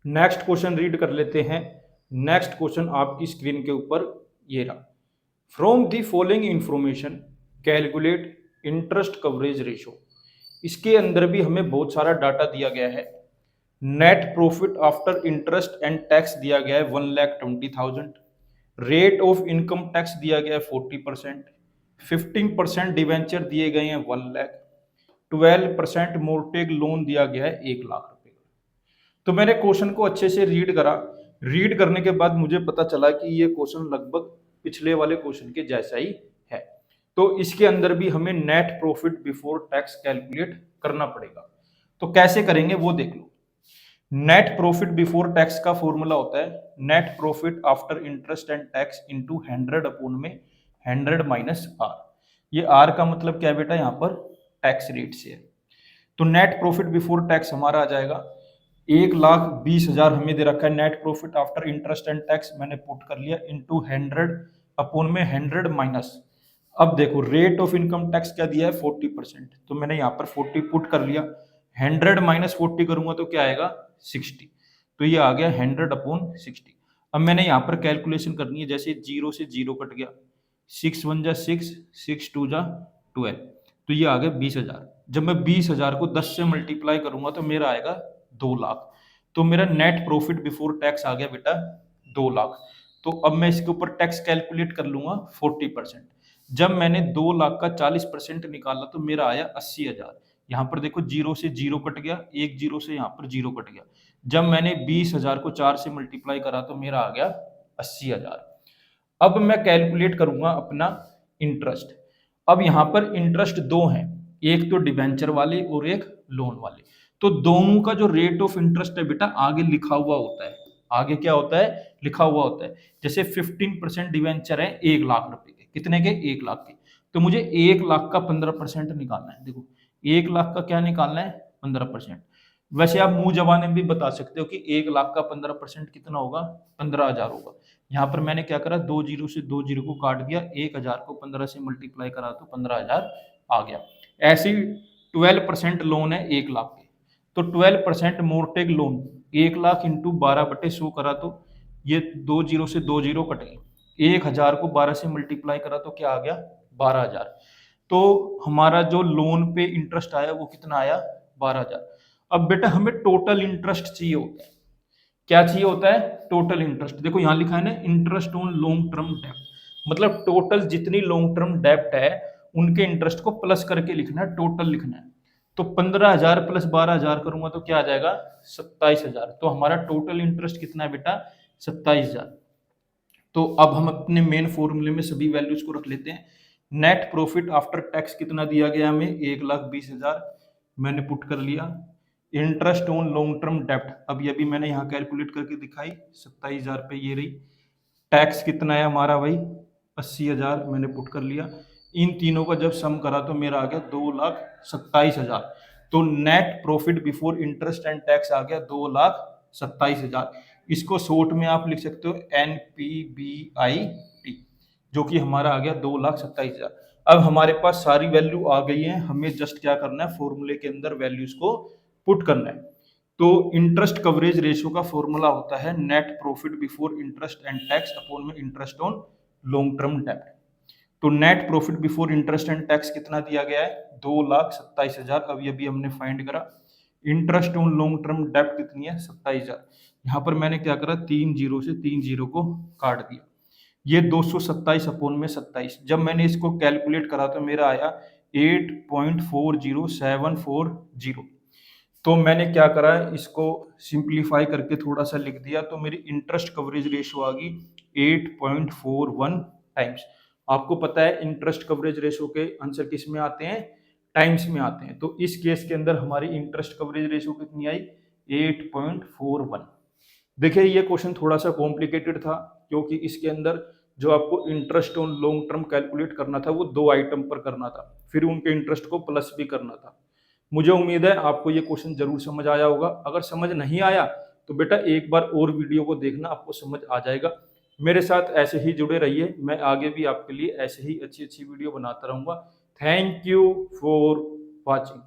Next question read कर लेते हैं। नेक्स्ट क्वेश्चन आपकी स्क्रीन के ऊपर ये रहा। From the following information calculate interest coverage ratio. इसके अंदर भी हमें बहुत सारा डाटा दिया गया है। Net profit after interest and tax दिया गया है 1,20,000। रेट ऑफ इनकम टैक्स दिया गया है 40%। 15% डिवेंचर दिए गए हैं 1,00,000। 12% मोर्टेज लोन दिया गया है 1,00,000 रुपए का। तो मैंने क्वेश्चन को अच्छे से रीड करा। रीड करने के बाद मुझे पता चला कि ये क्वेश्चन लगभग पिछले वाले क्वेश्चन के जैसा ही है। तो इसके अंदर भी हमें net profit before tax calculate करना पड़ेगा। तो कैसे करेंगे वो देख लो। नेट प्रॉफिट बिफोर टैक्स का फॉर्मूला होता है net profit after interest and tax into 100 upon में 100 माइनस आर। ये आर का मतलब क्या है बेटा, यहाँ पर टैक्स रेट से है। तो नेट प्रॉफिट बिफोर टैक्स हमारा आ जाएगा 1,20,000 हमें दे रखा है net profit after interest and tax, मैंने पुट कर लिया इनटू 100 अपॉन में 100 माइनस। अब देखो रेट ऑफ इनकम टैक्स क्या दिया है 40%, तो मैंने यहाँ पर 40 पुट कर लिया। 100 माइनस 40 करूंगा तो क्या आएगा 60। तो ये आ गया 100 अपॉन 60। अब मैंने यहाँ पर कैलकुलेशन करनी है, जैसे 0 से 0 कट गया, 6 1 जा 6, 6 2 जा 12, तो ये आ गया 20,000। जब मैं 20,000 को 10 से मल्टीप्लाई करूंगा तो मेरा आएगा 2,00,000। तो मेरा नेट प्रॉफिट बिफोर टैक्स आ गया बेटा 2,00,000। तो अब मैं इसके ऊपर टैक्स कैलकुलेट कर लूंगा 40%। जब मैंने 2,00,000 का 40% निकाला तो मेरा आया 80,000। यहाँ पर देखो 0 से 0 कट गया, एक 0 से यहाँ पर 0 कट गया। जब मैंने 20,000 को 4 से मल्टीप्लाई करा तो मेरा आ गया 80,000। अब मैं कैलकुलेट करूंगा अपना इंटरेस्ट। अब यहाँ पर इंटरेस्ट दो हैं, एक तो डिबेंचर वाले और एक लोन वाले। तो दोनों का जो रेट ऑफ इंटरेस्ट है बेटा आगे लिखा हुआ होता है। आगे क्या होता है, लिखा हुआ होता है। जैसे 15% डिवेंचर है 1,00,000 रुपए के, कितने के 1,00,000 के। तो मुझे 1,00,000 का 15% निकालना है। देखो 1,00,000 का क्या निकालना है 15%। वैसे आप मुंह जबानी भी बता सकते हो कि 1,00,000 का 15% कितना होगा 15,000 होगा। यहाँ पर मैंने क्या करा, 2 जीरो से 2 जीरो को काट दिया, 1,000 को 15 से मल्टीप्लाई करा तो 15,000 आ गया। ऐसे 12% लोन है 1,00,000 के, तो 12% मोर्टेज लोन 1,00,000 इंटू 12/100 करा तो ये 2 जीरो से 2 जीरो कट गए। 1,000 को 12 से मल्टीप्लाई करा तो क्या आ गया 12,000। तो हमारा जो लोन पे इंटरेस्ट आया वो कितना आया 12,000। अब बेटा हमें टोटल इंटरेस्ट चाहिए होता है। क्या चाहिए होता है टोटल इंटरेस्ट। देखो यहाँ लिखा है ना इंटरेस्ट ऑन लॉन्ग टर्म डेब्ट, मतलब टोटल जितनी लॉन्ग टर्म डेब्ट है उनके इंटरेस्ट को प्लस करके लिखना है, टोटल लिखना है। तो 15,000 प्लस 12,000 करूंगा तो क्या आ जाएगा 27,000। तो हमारा टोटल इंटरेस्ट कितना है बेटा 27,000। तो अब हम अपने मेन फॉर्मूले में सभी वैल्यूज को रख लेते हैं। नेट प्रॉफिट आफ्टर टैक्स कितना दिया गया हमें 1,20,000, मैंने पुट कर लिया। इंटरेस्ट ऑन लॉन्ग टर्म डेब्ट, अब ये भी मैंने यहाँ कैलकुलेट करके दिखाई 27,000 पे ये रही। टैक्स कितना है हमारा भाई 80,000, मैंने पुट कर लिया। इन तीनों का जब सम करा तो मेरा आ गया 2,27,000। तो net profit before interest and tax आ गया 2,27,000। इसको शॉर्ट में आप लिख सकते हो NPBIT, जो कि हमारा आ गया 2,27,000। अब हमारे पास सारी वैल्यू आ गई है, हमें जस्ट क्या करना है फॉर्मूले के अंदर वैल्यूज को पुट करना है। तो इंटरेस्ट कवरेज रेशियो का फॉर्मूला होता है net profit before interest and tax upon में इंटरेस्ट ऑन लॉन्ग टर्म डेब्ट। तो net profit before interest and tax कितना दिया गया है 2,27,000। अब ये भी हमने फाइंड करा। इंटरेस्ट ऑन लॉन्ग टर्म डेब्ट कितनी है 27,000। यहाँ पर मैंने क्या करा 3 जीरो से 3 जीरो को काट दिया, ये 227 अपॉन में 27। जब मैंने इसको कैलकुलेट करा तो मेरा आया 8.40740। तो मैंने क्या करा इसको सिंप्लीफाई करके थोड़ा सा लिख दिया, तो मेरी इंटरेस्ट कवरेज रेशियो आ गई 8.41 टाइम्स। आपको पता है इंटरेस्ट कवरेज रेशियो के आंसर किस में आते हैं टाइम्स में आते हैं। तो इस केस के अंदर हमारी इंटरेस्ट कवरेज रेशियो कितनी आई 8.41। देखिए ये क्वेश्चन थोड़ा सा कॉम्प्लिकेटेड था, क्योंकि इसके अंदर जो आपको interest on long term calculate करना था वो 2 आइटम पर करना था, फिर उनके इंटरेस्ट को प्लस भी करना था। मुझे उम्मीद है आपको ये क्वेश्चन जरूर समझ आया होगा। अगर समझ नहीं आया तो बेटा एक बार और वीडियो को देखना, आपको समझ आ जाएगा। मेरे साथ ऐसे ही जुड़े रहिए, मैं आगे भी आपके लिए ऐसे ही अच्छी अच्छी वीडियो बनाता रहूंगा। Thank you for watching.